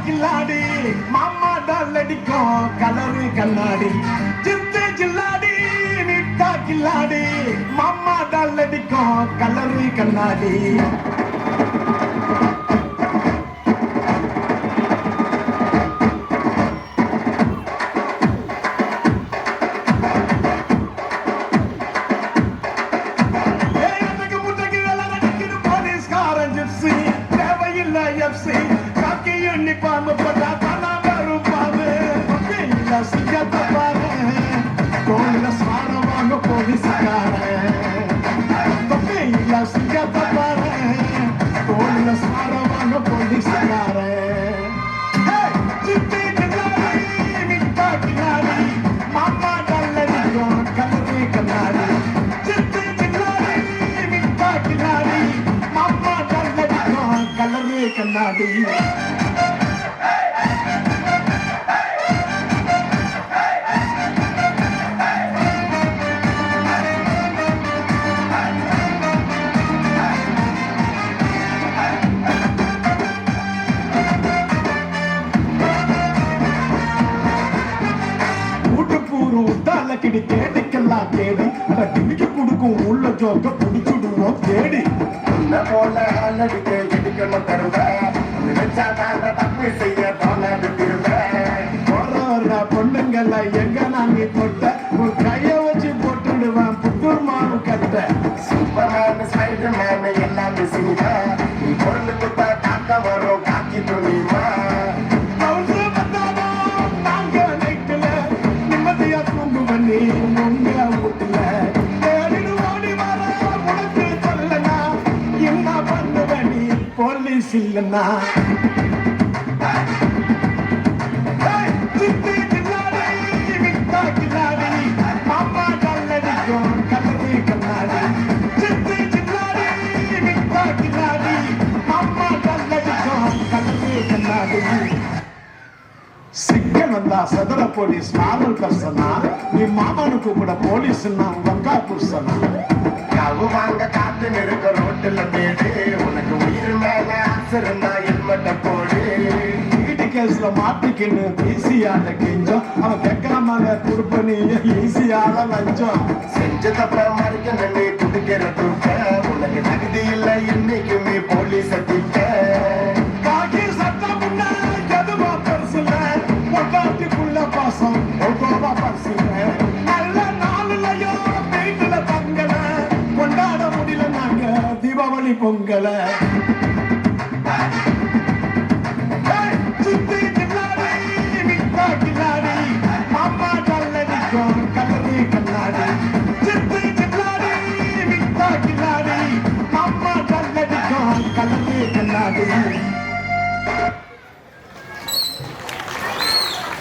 கில்லாடி மாமா டாலடிக்கும் கலரு கண்ணாடி சித்து ஜில்லாடி நிட்டா கில்லாடி மாமா டாலடிக்கும் கலரு கண்ணாடி பாம்பு போட்டா தானா வரும் பாம்பு சிங்கத்தை பாரு கோயில சாரம் வாங்க போலீஸ்காரன் தொப்பையில சிங்கத்தை பாரு கோயில சாரம் வாங்க போலீஸ்காரன் சித்தி கில்லாடி நிட்டா கில்லாடி மாமா டல்லடிக்கும் கலரு கண்ணாடி சித்தி கில்லாடி நிட்டா கில்லாடி மாமா டல்லடிக்கும் கலரு கண்ணாடி கிடி தேடிக்கெல்லாம் தேடி டிமிக்கு கொடுக்கும் உள்ள ஜோக்க புடிச்சுடுவோம் தேடி போல அடிக்க இடிக்கணும் தருவ தப்பு செய்ய பொண்ணுங்கள எங்க நாங்க போட்ட ஒரு கைய வச்சு போட்டுடுவேன் புத்தூர் மாவு கட்ட சூப்பர்மேன் ஸ்பைடர்மேன் எல்லாமே செய்வ நீ பொருளுக்கு காக்க வரும் காக்கி துணிமா போலீஸ் இல்லைன்னா சித்தி கில்லாடி விட்டா கில்லாடி மாமா கல்லடிக்கும் கலரு கண்ணாடி சித்தி கில்லாடி விட்டா கில்லாடி மாமா கல்லடிக்கும் கலரு கண்ணாடி சிக்கன் வந்தா சதுர போலீஸ் நார்மல் பர்சனா நீ மாமானு கூப்பிட போலீஸ் வங்கா புருஷனா கவு வாங்க காத்து நிற்க ரோட்டுல தேடு உனக்கு உயிர் மேல ஆசிருந்தா ஹெல்மெட்ட போடு வீட்டு கேஸ்ல மாட்டிக்கின்னு ஈஸியான கெஞ்சம் அவன் கேட்கலாமாங்க கொடுப்பனி ஈஸியான லஞ்சம் செஞ்ச தப்ப மறுக்க நின்று குடிக்கிற தூக்க உனக்கு தகுதி இல்லை இன்னைக்குமே போலீஸ் திட்ட காக்கி சட்டம் முன்ன எதுவா பரிசுல ஒட்டாட்டிக்குள்ள பாசம் ஒவ்வொருவா பரிசுல நல்ல நாளுலையோ வீட்டுல தங்கல கொண்டாட முடியல நாங்க தீபாவளி பொங்கல சித்தி கில்லாடி விட்டா கில்லாடி மாமா டல்லடிக்கும் கலரு கண்ணாடி சித்தி கில்லாடி விட்டா கில்லாடி மாமா டல்லடிக்கும் கலரு கண்ணாடி